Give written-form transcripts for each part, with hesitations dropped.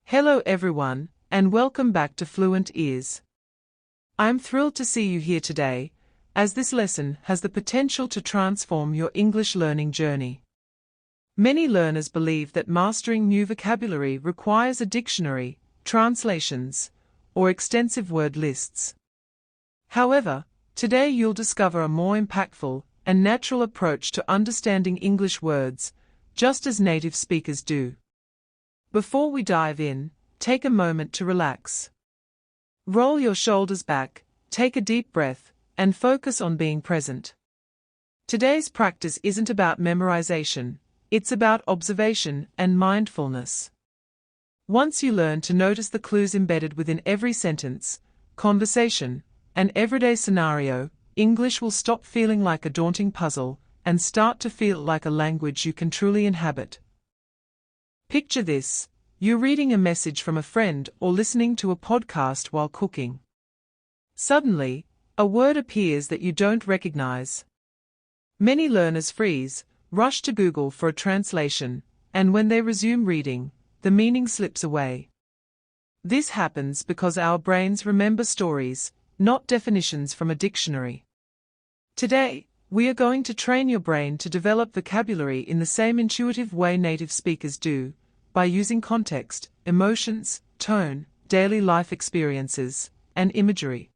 Hello everyone, and welcome back to Fluent Ears. I'm thrilled to see you here today, as this lesson has the potential to transform your English learning journey. Many learners believe that mastering new vocabulary requires a dictionary, translations, or extensive word lists. However, today you'll discover a more impactful and natural approach to understanding English words, just as native speakers do. Before we dive in, take a moment to relax. Roll your shoulders back, take a deep breath, and focus on being present. Today's practice isn't about memorization, it's about observation and mindfulness. Once you learn to notice the clues embedded within every sentence, conversation, and everyday scenario, English will stop feeling like a daunting puzzle and start to feel like a language you can truly inhabit. Picture this: you're reading a message from a friend or listening to a podcast while cooking. Suddenly, a word appears that you don't recognize. Many learners freeze, rush to Google for a translation, and when they resume reading, the meaning slips away. This happens because our brains remember stories, not definitions from a dictionary. Today, we are going to train your brain to develop vocabulary in the same intuitive way native speakers do, by using context, emotions, tone, daily life experiences, and imagery.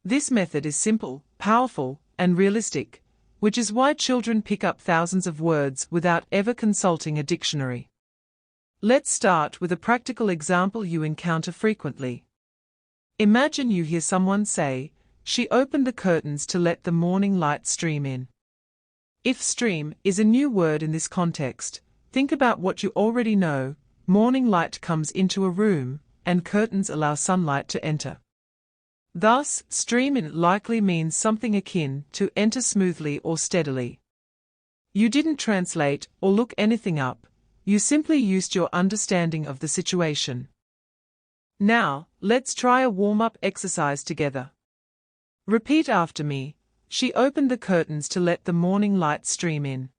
This method is simple, powerful, and realistic, which is why children pick up thousands of words without ever consulting a dictionary. Let's start with a practical example you encounter frequently. Imagine you hear someone say, "She opened the curtains to let the morning light stream in." If stream is a new word in this context, think about what you already know: morning light comes into a room, and curtains allow sunlight to enter. Thus, stream in likely means something akin to enter smoothly or steadily. You didn't translate or look anything up, you simply used your understanding of the situation. Now, let's try a warm-up exercise together. Repeat after me: she opened the curtains to let the morning light stream in.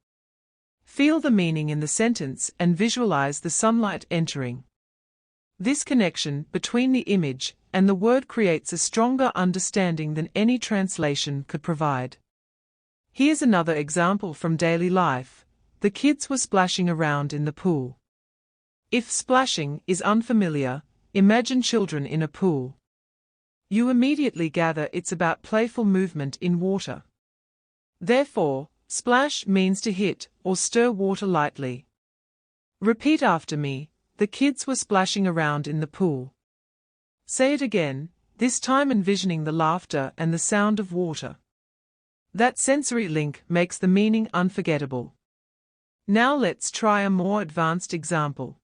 Feel the meaning in the sentence and visualize the sunlight entering. This connection between the image and the word creates a stronger understanding than any translation could provide. Here's another example from daily life: the kids were splashing around in the pool. If splashing is unfamiliar, imagine children in a pool. You immediately gather it's about playful movement in water. Therefore, splash means to hit or stir water lightly. Repeat after me: the kids were splashing around in the pool. Say it again, this time envisioning the laughter and the sound of water. That sensory link makes the meaning unforgettable. Now let's try a more advanced example.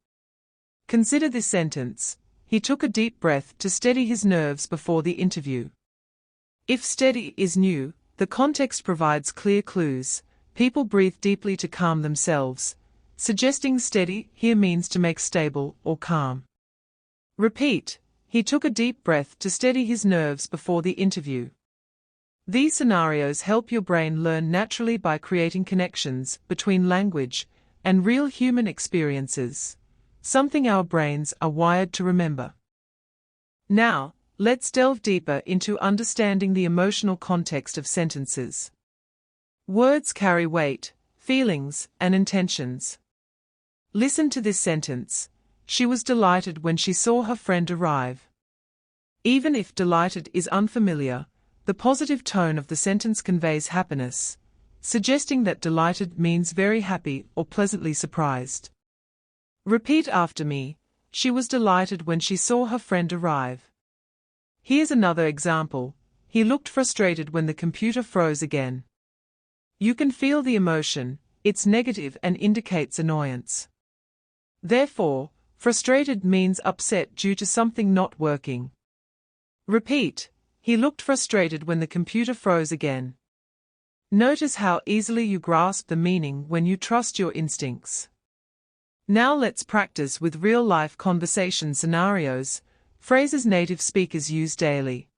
Consider this sentence: he took a deep breath to steady his nerves before the interview. If steady is new, the context provides clear clues. People breathe deeply to calm themselves, suggesting steady here means to make stable or calm. Repeat: he took a deep breath to steady his nerves before the interview. These scenarios help your brain learn naturally by creating connections between language and real human experiences, something our brains are wired to remember. Now, let's delve deeper into understanding the emotional context of sentences. Words carry weight, feelings, and intentions. Listen to this sentence: she was delighted when she saw her friend arrive. Even if delighted is unfamiliar, the positive tone of the sentence conveys happiness, suggesting that delighted means very happy or pleasantly surprised. Repeat after me: she was delighted when she saw her friend arrive. Here's another example: he looked frustrated when the computer froze again. You can feel the emotion, it's negative and indicates annoyance. Therefore, frustrated means upset due to something not working. Repeat: he looked frustrated when the computer froze again. Notice how easily you grasp the meaning when you trust your instincts. Now let's practice with real-life conversation scenarios, phrases native speakers use daily.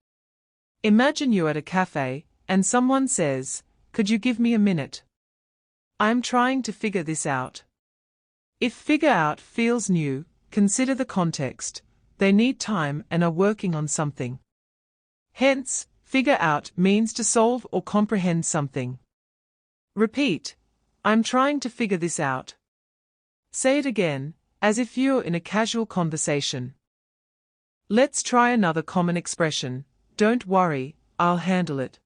Imagine you're at a cafe, and someone says, "Could you give me a minute? I'm trying to figure this out." If figure out feels new, consider the context. They need time and are working on something. Hence, figure out means to solve or comprehend something. Repeat. I'm trying to figure this out. Say it again, as if you're in a casual conversation. Let's try another common expression. Don't worry, I'll handle it.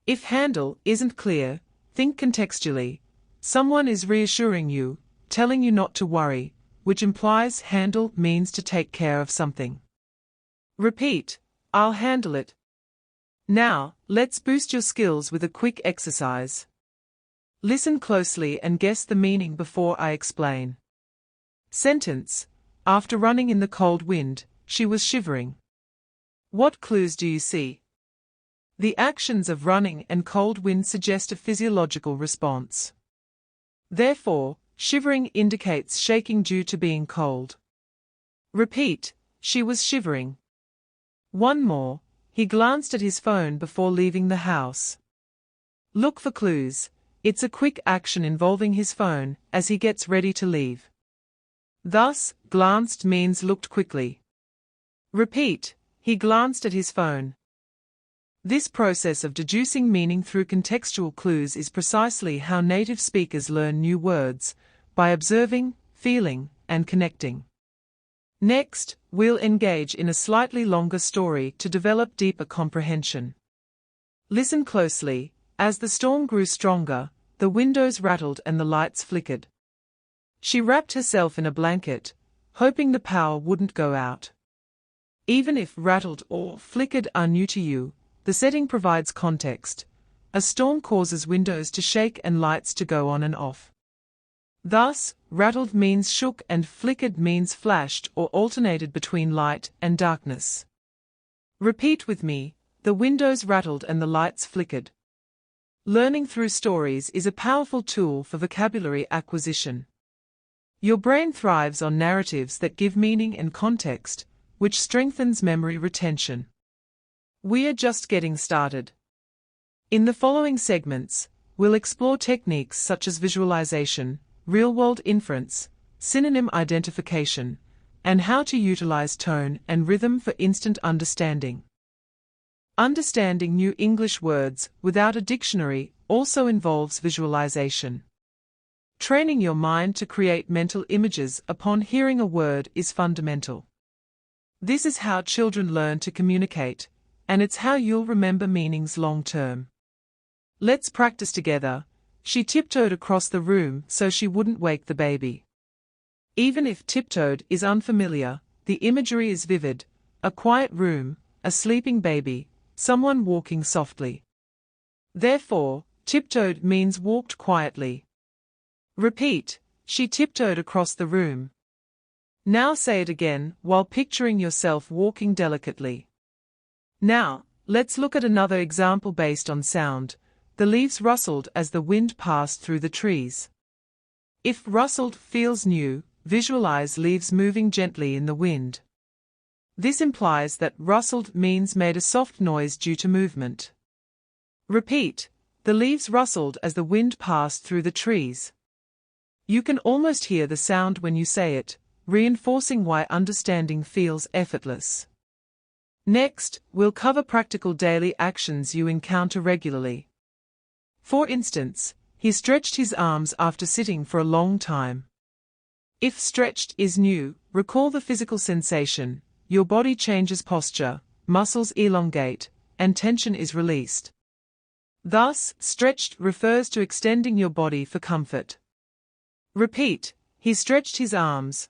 If handle isn't clear, think contextually. Someone is reassuring you, telling you not to worry, which implies handle means to take care of something. Repeat. I'll handle it. Now, let's boost your skills with a quick exercise. Listen closely and guess the meaning before I explain. Sentence. After running in the cold wind, she was shivering. What clues do you see? The actions of running and cold wind suggest a physiological response. Therefore, shivering indicates shaking due to being cold. Repeat. She was shivering. One more. He glanced at his phone before leaving the house. Look for clues. It's a quick action involving his phone as he gets ready to leave. Thus, glanced means looked quickly. Repeat. He glanced at his phone. This process of deducing meaning through contextual clues is precisely how native speakers learn new words, by observing, feeling, and connecting. Next, we'll engage in a slightly longer story to develop deeper comprehension. Listen closely. As the storm grew stronger, the windows rattled and the lights flickered. She wrapped herself in a blanket, hoping the power wouldn't go out. Even if rattled or flickered are new to you, the setting provides context. A storm causes windows to shake and lights to go on and off. Thus, rattled means shook and flickered means flashed or alternated between light and darkness. Repeat with me. The windows rattled and the lights flickered. Learning through stories is a powerful tool for vocabulary acquisition. Your brain thrives on narratives that give meaning and context, which strengthens memory retention. We are just getting started. In the following segments, we'll explore techniques such as visualization, real-world inference, synonym identification, and how to utilize tone and rhythm for instant understanding. Understanding new English words without a dictionary also involves visualization. Training your mind to create mental images upon hearing a word is fundamental. This is how children learn to communicate, and it's how you'll remember meanings long term. Let's practice together. She tiptoed across the room so she wouldn't wake the baby. Even if tiptoed is unfamiliar, the imagery is vivid. A quiet room, a sleeping baby, someone walking softly. Therefore, tiptoed means walked quietly. Repeat. She tiptoed across the room. Now say it again while picturing yourself walking delicately. Now, let's look at another example based on sound. The leaves rustled as the wind passed through the trees. If rustled feels new, visualize leaves moving gently in the wind. This implies that rustled means made a soft noise due to movement. Repeat. The leaves rustled as the wind passed through the trees. You can almost hear the sound when you say it, reinforcing why understanding feels effortless. Next, we'll cover practical daily actions you encounter regularly. For instance, he stretched his arms after sitting for a long time. If stretched is new, recall the physical sensation. Your body changes posture, muscles elongate, and tension is released. Thus, stretched refers to extending your body for comfort. Repeat. He stretched his arms.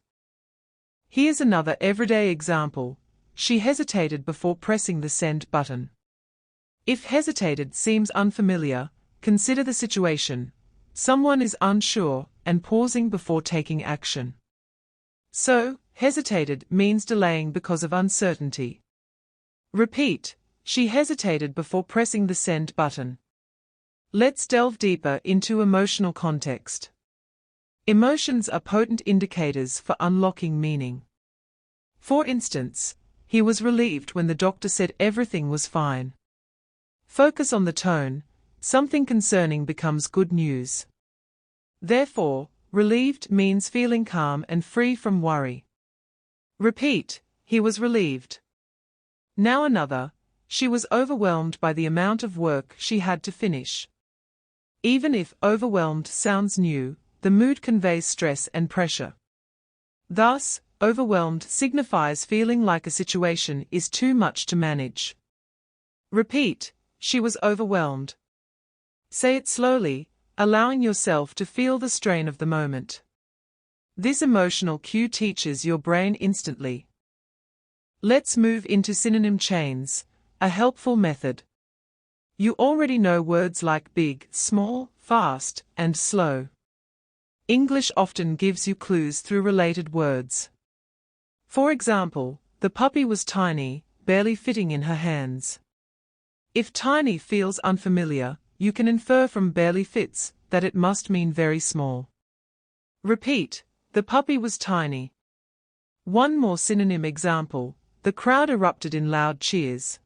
Here's another everyday example. She hesitated before pressing the send button. If hesitated seems unfamiliar, consider the situation. Someone is unsure and pausing before taking action. So, hesitated means delaying because of uncertainty. Repeat. She hesitated before pressing the send button. Let's delve deeper into emotional context. Emotions are potent indicators for unlocking meaning. For instance, he was relieved when the doctor said everything was fine. Focus on the tone. Something concerning becomes good news. Therefore, relieved means feeling calm and free from worry. Repeat, he was relieved. Now another, she was overwhelmed by the amount of work she had to finish. Even if overwhelmed sounds new, the mood conveys stress and pressure. Thus, overwhelmed signifies feeling like a situation is too much to manage. Repeat, she was overwhelmed. Say it slowly, allowing yourself to feel the strain of the moment. This emotional cue teaches your brain instantly. Let's move into synonym chains, a helpful method. You already know words like big, small, fast, and slow. English often gives you clues through related words. For example, the puppy was tiny, barely fitting in her hands. If tiny feels unfamiliar, you can infer from barely fits that it must mean very small. Repeat, the puppy was tiny. One more synonym example, the crowd erupted in loud cheers.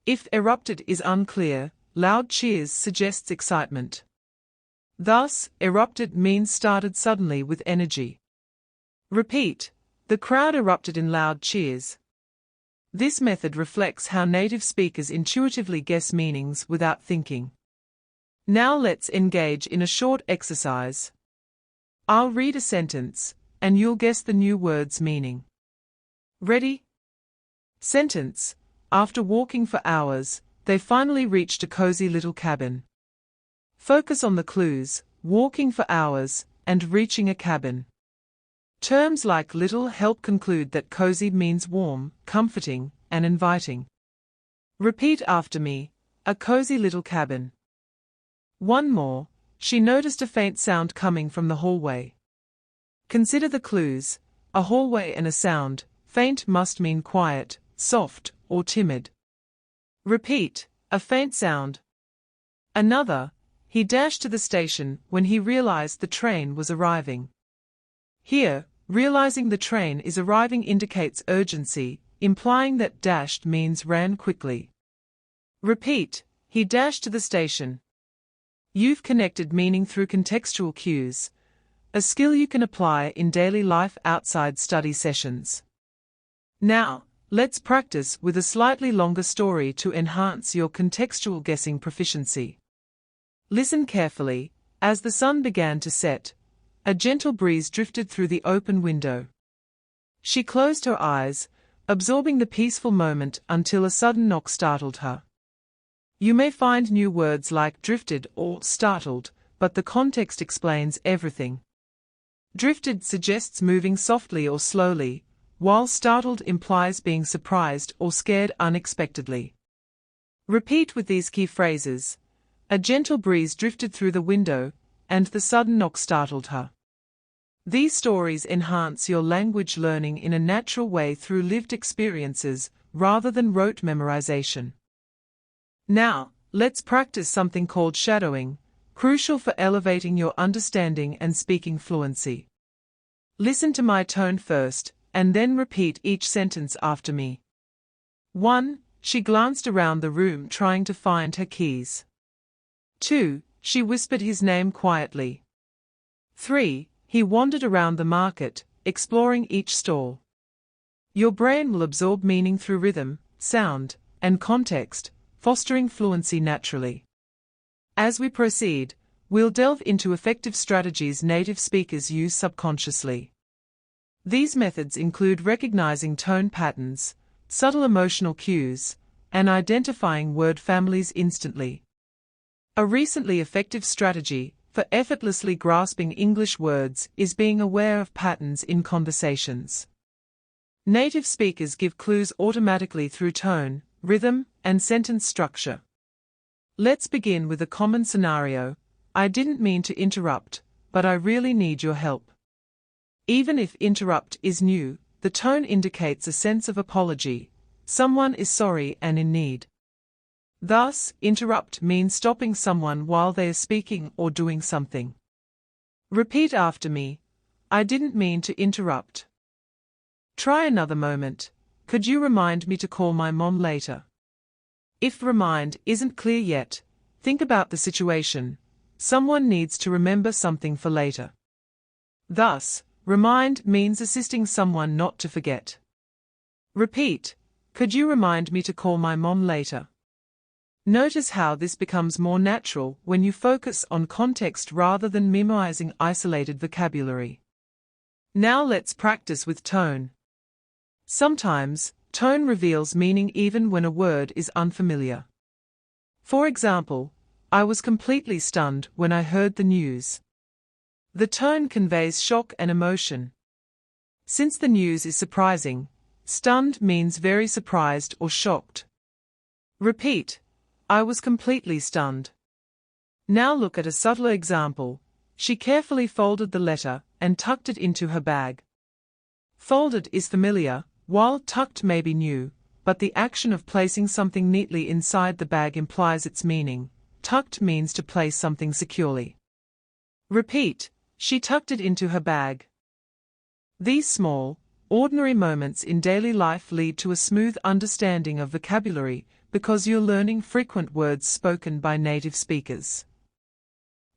If erupted is unclear, loud cheers suggests excitement. Thus, erupted means started suddenly with energy. Repeat, the crowd erupted in loud cheers. This method reflects how native speakers intuitively guess meanings without thinking. Now let's engage in a short exercise. I'll read a sentence, and you'll guess the new word's meaning. Ready? Sentence: after walking for hours, they finally reached a cozy little cabin. Focus on the clues, walking for hours, and reaching a cabin. Terms like little help conclude that cozy means warm, comforting, and inviting. Repeat after me, a cozy little cabin. One more, she noticed a faint sound coming from the hallway. Consider the clues, a hallway and a sound. Faint must mean quiet, soft, or timid. Repeat, a faint sound. Another, he dashed to the station when he realized the train was arriving. Here, realizing the train is arriving indicates urgency, implying that dashed means ran quickly. Repeat, he dashed to the station. You've connected meaning through contextual cues, a skill you can apply in daily life outside study sessions. Now, let's practice with a slightly longer story to enhance your contextual guessing proficiency. Listen carefully. As the sun began to set, a gentle breeze drifted through the open window. She closed her eyes, absorbing the peaceful moment until a sudden knock startled her. You may find new words like drifted or startled, but the context explains everything. Drifted suggests moving softly or slowly, while startled implies being surprised or scared unexpectedly. Repeat with these key phrases. A gentle breeze drifted through the window, and the sudden knock startled her. These stories enhance your language learning in a natural way through lived experiences, rather than rote memorization. Now, let's practice something called shadowing, crucial for elevating your understanding and speaking fluency. Listen to my tone first, and then repeat each sentence after me. 1. She glanced around the room trying to find her keys. 2. She whispered his name quietly. 3. He wandered around the market, exploring each stall. Your brain will absorb meaning through rhythm, sound, and context, fostering fluency naturally. As we proceed, we'll delve into effective strategies native speakers use subconsciously. These methods include recognizing tone patterns, subtle emotional cues, and identifying word families instantly. A recently effective strategy for effortlessly grasping English words is being aware of patterns in conversations. Native speakers give clues automatically through tone, rhythm, and sentence structure. Let's begin with a common scenario. I didn't mean to interrupt, but I really need your help. Even if interrupt is new, the tone indicates a sense of apology. Someone is sorry and in need. Thus, interrupt means stopping someone while they are speaking or doing something. Repeat after me. I didn't mean to interrupt. Try another moment. Could you remind me to call my mom later? If remind isn't clear yet, think about the situation. Someone needs to remember something for later. Thus, Remind means assisting someone not to forget. Repeat. Could you remind me to call my mom later? Notice how this becomes more natural when you focus on context rather than memorizing isolated vocabulary. Now let's practice with tone. Sometimes, tone reveals meaning even when a word is unfamiliar. For example, I was completely stunned when I heard the news. The tone conveys shock and emotion. Since the news is surprising, stunned means very surprised or shocked. Repeat. I was completely stunned. Now look at a subtler example. She carefully folded the letter and tucked it into her bag. Folded is familiar, while tucked may be new, but the action of placing something neatly inside the bag implies its meaning. Tucked means to place something securely. Repeat. She tucked it into her bag. These small, ordinary moments in daily life lead to a smooth understanding of vocabulary because you're learning frequent words spoken by native speakers.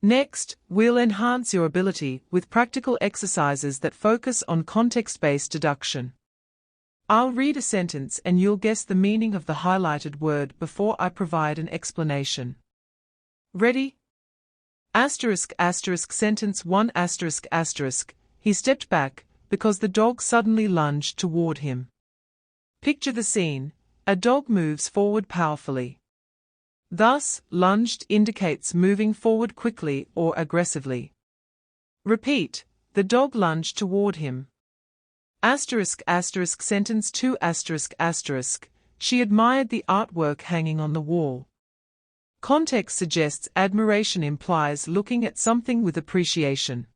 Next, we'll enhance your ability with practical exercises that focus on context-based deduction. I'll read a sentence and you'll guess the meaning of the highlighted word before I provide an explanation. Ready? Sentence 1 He stepped back because the dog suddenly lunged toward him. Picture the scene. A dog moves forward powerfully. Thus, lunged indicates moving forward quickly or aggressively. Repeat. The dog lunged toward him. Sentence 2 She admired the artwork hanging on the wall. Context suggests admiration implies looking at something with appreciation.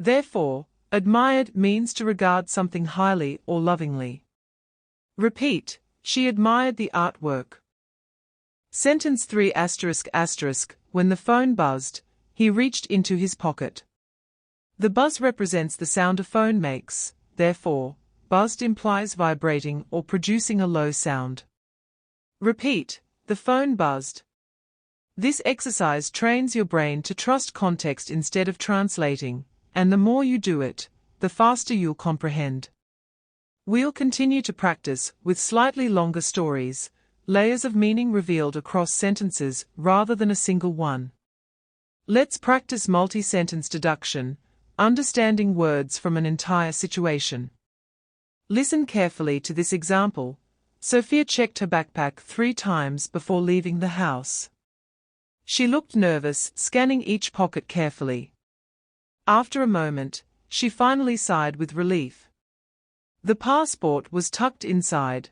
Therefore, admired means to regard something highly or lovingly. Repeat. She admired the artwork. Sentence 3 When the phone buzzed, he reached into his pocket. The buzz represents the sound a phone makes, therefore, buzzed implies vibrating or producing a low sound. Repeat. The phone buzzed. This exercise trains your brain to trust context instead of translating, and the more you do it, the faster you'll comprehend. We'll continue to practice with slightly longer stories, layers of meaning revealed across sentences rather than a single one. Let's practice multi-sentence deduction, understanding words from an entire situation. Listen carefully to this example. Sophia checked her backpack 3 times before leaving the house. She looked nervous, scanning each pocket carefully. After a moment, she finally sighed with relief. The passport was tucked inside.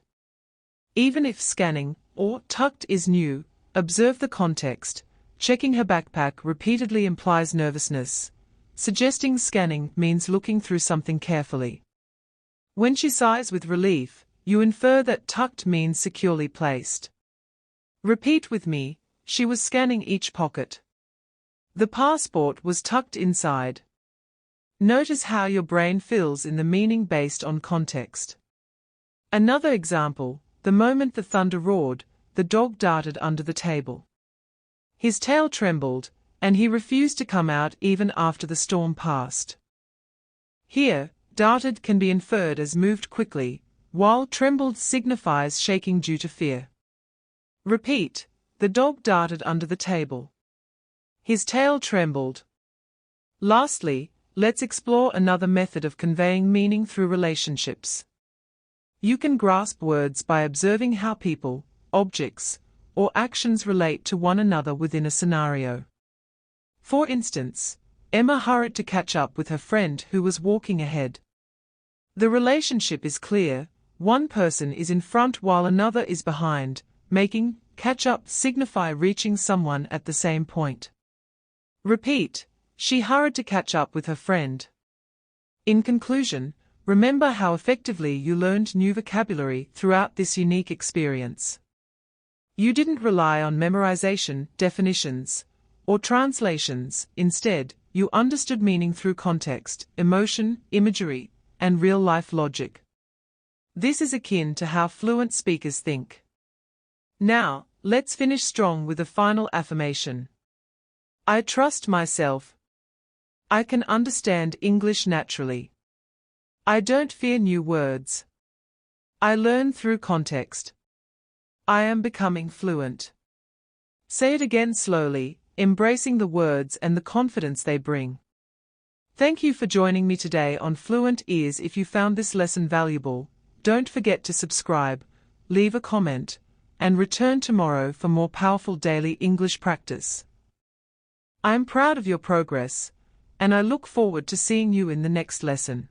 Even if scanning or tucked is new, observe the context. Checking her backpack repeatedly implies nervousness, suggesting scanning means looking through something carefully. When she sighs with relief, you infer that tucked means securely placed. Repeat with me. She was scanning each pocket. The passport was tucked inside. Notice how your brain fills in the meaning based on context. Another example, the moment the thunder roared, the dog darted under the table. His tail trembled, and he refused to come out even after the storm passed. Here, darted can be inferred as moved quickly, while trembled signifies shaking due to fear. Repeat. The dog darted under the table. His tail trembled. Lastly, let's explore another method of conveying meaning through relationships. You can grasp words by observing how people, objects, or actions relate to one another within a scenario. For instance, Emma hurried to catch up with her friend who was walking ahead. The relationship is clear. One person is in front while another is behind, making catch up signify reaching someone at the same point. Repeat. She hurried to catch up with her friend. In conclusion, remember how effectively you learned new vocabulary throughout this unique experience. You didn't rely on memorization, definitions, or translations. Instead, you understood meaning through context, emotion, imagery, and real-life logic. This is akin to how fluent speakers think. Now, let's finish strong with a final affirmation. I trust myself. I can understand English naturally. I don't fear new words. I learn through context. I am becoming fluent. Say it again slowly, embracing the words and the confidence they bring. Thank you for joining me today on Fluent Ears. If you found this lesson valuable, don't forget to subscribe, leave a comment, and return tomorrow for more powerful daily English practice. I am proud of your progress, and I look forward to seeing you in the next lesson.